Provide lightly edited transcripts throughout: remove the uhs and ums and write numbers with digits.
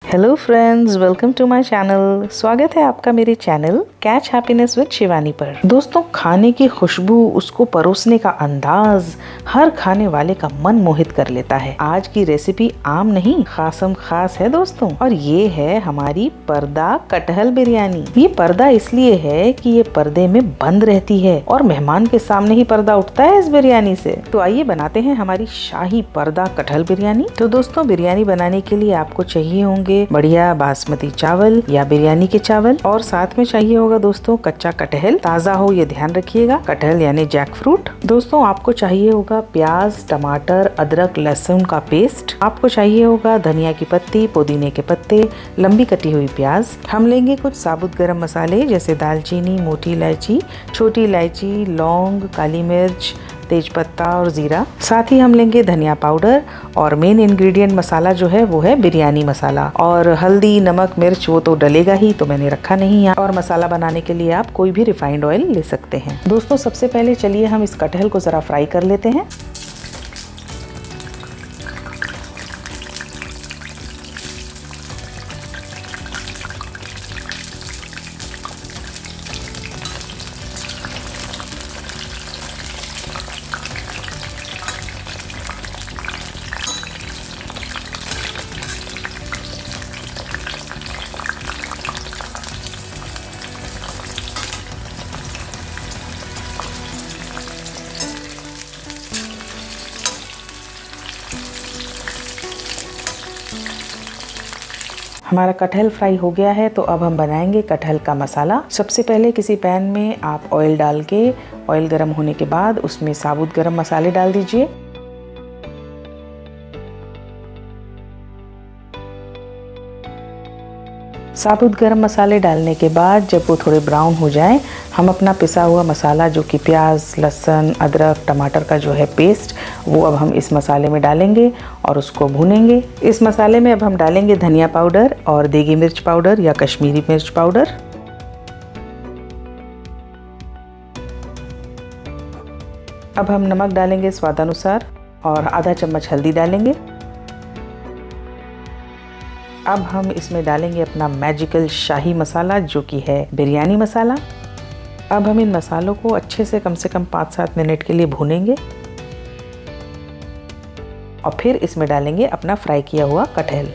Hello friends, welcome to my channel. स्वागत है आपका मेरे channel catch happiness with Shivani पर। दोस्तों, खाने की खुशबू, उसको परोसने का अंदाज हर खाने वाले का मन मोहित कर लेता है। आज की रेसिपी आम नहीं, खासम खास है दोस्तों, और ये है हमारी पर्दा कटहल बिरयानी। ये पर्दा इसलिए है कि ये पर्दे में बंद रहती है और मेहमान के सामने ही पर्दा उठता है इस बिरयानी से। तो आइए बनाते हैं हमारी शाही पर्दा कटहल बिरयानी। तो दोस्तों, बिरयानी बनाने के लिए आपको चाहिए होंगे बढ़िया बासमती चावल या बिरयानी के चावल, और साथ में चाहिए होगा दोस्तों कच्चा कटहल, ताज़ा हो ये ध्यान रखिएगा, कटहल यानी जैक फ्रूट। दोस्तों, आपको चाहिए होगा प्याज, टमाटर, अदरक, लहसुन का पेस्ट। आपको चाहिए होगा धनिया की पत्ती, पुदीने के पत्ते, लंबी कटी हुई प्याज। हम लेंगे कुछ साबुत गरम मसाले जैसे दालचीनी, मोटी इलायची, छोटी इलायची, लौंग, काली मिर्च, तेज पत्ता और जीरा। साथ ही हम लेंगे धनिया पाउडर, और मेन इंग्रेडिएंट मसाला जो है वो है बिरयानी मसाला। और हल्दी, नमक, मिर्च वो तो डलेगा ही, तो मैंने रखा नहीं है। और मसाला बनाने के लिए आप कोई भी रिफाइंड ऑयल ले सकते हैं। दोस्तों, सबसे पहले चलिए हम इस कटहल को जरा फ्राई कर लेते हैं। हमारा कटहल फ्राई हो गया है, तो अब हम बनाएंगे कटहल का मसाला। सबसे पहले किसी पैन में आप ऑयल डाल के, ऑयल गर्म होने के बाद उसमें साबुत गरम मसाले डाल दीजिए। साबुत गरम मसाले डालने के बाद जब वो थोड़े ब्राउन हो जाए, हम अपना पिसा हुआ मसाला जो कि प्याज, लहसुन, अदरक, टमाटर का जो है पेस्ट, वो अब हम इस मसाले में डालेंगे और उसको भूनेंगे। इस मसाले में अब हम डालेंगे धनिया पाउडर और देगी मिर्च पाउडर या कश्मीरी मिर्च पाउडर। अब हम नमक डालेंगे स्वादानुसार और आधा चम्मच हल्दी डालेंगे। अब हम इसमें डालेंगे अपना मैजिकल शाही मसाला जो कि है बिरयानी मसाला। अब हम इन मसालों को अच्छे से कम 5-7 मिनट के लिए भूनेंगे और फिर इसमें डालेंगे अपना फ्राई किया हुआ कटहल।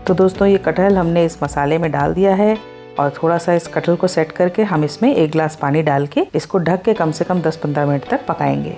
तो दोस्तों, ये कटहल हमने इस मसाले में डाल दिया है और थोड़ा सा इस कटहल को सेट करके हम इसमें 1 गिलास पानी डाल के इसको ढक के कम से कम 10-15 मिनट तक पकाएंगे।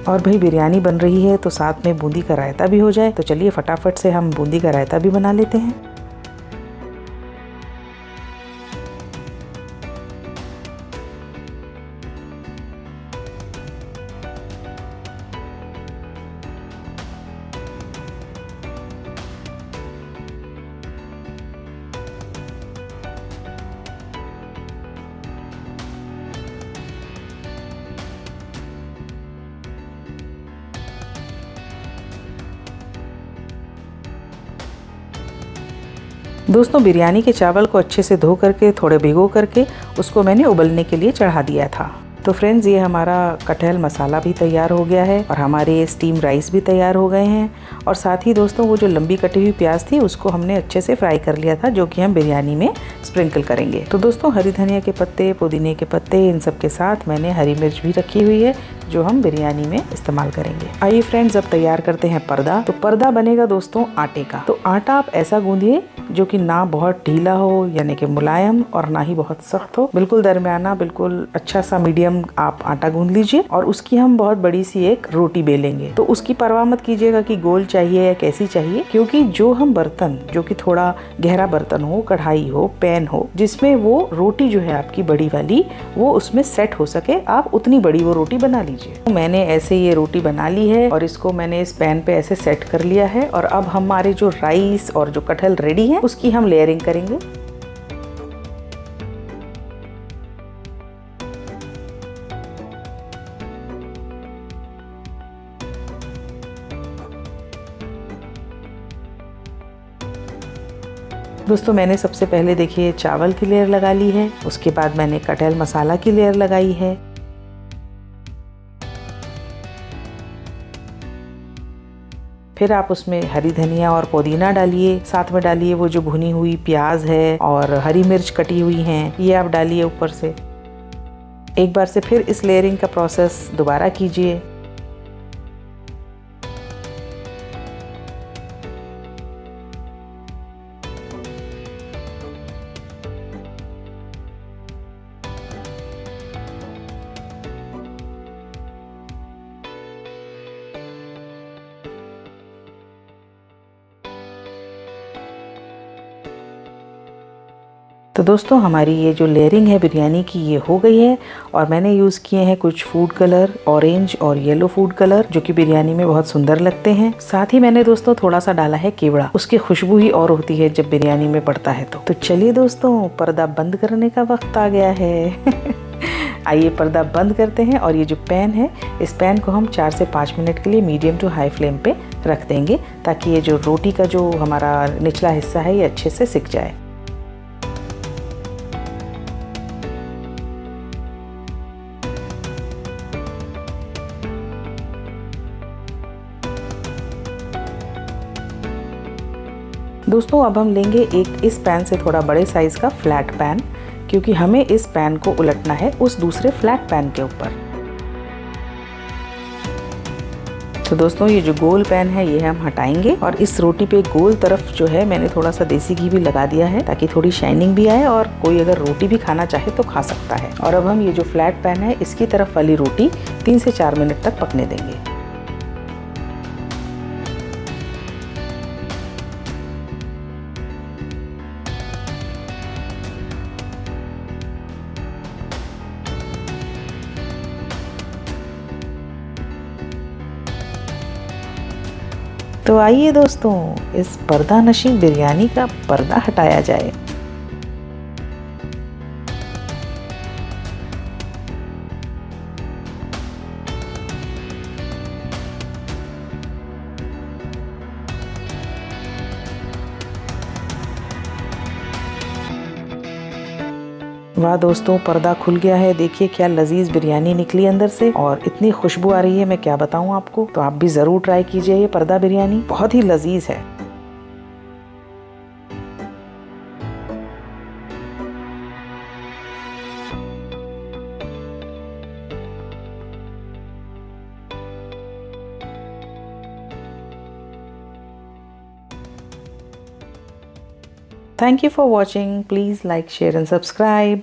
और भाई, बिरयानी बन रही है तो साथ में बूंदी का रायता भी हो जाए। तो चलिए फटाफट से हम बूंदी का रायता भी बना लेते हैं। दोस्तों, बिरयानी के चावल को अच्छे से धो करके, थोड़े भिगो करके उसको मैंने उबलने के लिए चढ़ा दिया था। तो फ्रेंड्स, ये हमारा कटहल मसाला भी तैयार हो गया है और हमारे स्टीम राइस भी तैयार हो गए हैं। और साथ ही दोस्तों, वो जो लंबी कटी हुई प्याज थी उसको हमने अच्छे से फ्राई कर लिया था, जो कि हम बिरयानी में स्प्रिंकल करेंगे। तो दोस्तों, हरी धनिया के पत्ते, पुदीने के पत्ते, इन सब के साथ मैंने हरी मिर्च भी रखी हुई है जो हम बिरयानी में इस्तेमाल करेंगे। आइए फ्रेंड्स, अब तैयार करते हैं पर्दा। तो पर्दा बनेगा दोस्तों आटे का। तो आटा आप ऐसा गूंदिए जो कि ना बहुत ढीला हो यानी कि मुलायम और ना ही बहुत सख्त हो, बिल्कुल दरमियाना, बिल्कुल अच्छा सा मीडियम आप आटा गूंद लीजिए। और उसकी हम बहुत बड़ी सी एक रोटी बेलेंगे। तो उसकी परवाह मत कीजिएगा कि गोल चाहिए या कैसी चाहिए, क्योंकि जो हम बर्तन, जो कि थोड़ा गहरा बर्तन हो, कढ़ाई हो, पैन हो, जिसमें वो रोटी जो है आपकी बड़ी वाली वो उसमें सेट हो सके, आप उतनी बड़ी वो रोटी बना लीजिए। तो मैंने ऐसे ये रोटी बना ली है और इसको मैंने इस पैन पे ऐसे सेट कर लिया है। और अब हमारे जो राइस और जो कटहल रेडी है उसकी हम लेयरिंग करेंगे। दोस्तों मैंने सबसे पहले देखिए चावल की लेयर लगा ली है, उसके बाद मैंने कटहल मसाला की लेयर लगाई है। फिर आप उसमें हरी धनिया और पुदीना डालिए, साथ में डालिए वो जो भुनी हुई प्याज है और हरी मिर्च कटी हुई हैं, ये आप डालिए ऊपर से। एक बार से फिर इस लेयरिंग का प्रोसेस दोबारा कीजिए। तो दोस्तों हमारी ये जो लेयरिंग है बिरयानी की ये हो गई है। और मैंने यूज़ किए हैं कुछ फूड कलर, ऑरेंज और येलो फूड कलर, जो कि बिरयानी में बहुत सुंदर लगते हैं। साथ ही मैंने दोस्तों थोड़ा सा डाला है केवड़ा, उसकी खुशबू ही और होती है जब बिरयानी में पड़ता है। तो चलिए दोस्तों, पर्दा बंद करने का वक्त आ गया है। आइए पर्दा बंद करते हैं। और ये जो पैन है, इस पैन को हम 4 से 5 मिनट के लिए मीडियम टू हाई फ्लेम पे रख देंगे, ताकि ये जो रोटी का जो हमारा निचला हिस्सा है ये अच्छे से सिक जाए। दोस्तों अब हम लेंगे एक इस पैन से थोड़ा बड़े साइज का फ्लैट पैन, क्योंकि हमें इस पैन को उलटना है उस दूसरे फ्लैट पैन के ऊपर। तो दोस्तों ये जो गोल पैन है ये हम हटाएंगे और इस रोटी पे गोल तरफ जो है मैंने थोड़ा सा देसी घी भी लगा दिया है, ताकि थोड़ी शाइनिंग भी आए और कोई अगर रोटी भी खाना चाहे तो खा सकता है। और अब हम ये जो फ्लैट पैन है इसकी तरफ वाली रोटी 3 से 4 मिनट तक पकने देंगे। तो आइए दोस्तों, इस पर्दा नशी बिरयानी का पर्दा हटाया जाए। वाह दोस्तों, पर्दा खुल गया है। देखिए क्या लजीज बिरयानी निकली अंदर से और इतनी खुशबू आ रही है, मैं क्या बताऊं आपको। तो आप भी जरूर ट्राई कीजिए, ये पर्दा बिरयानी बहुत ही लजीज है। Thank you for watching. Please like, share and subscribe.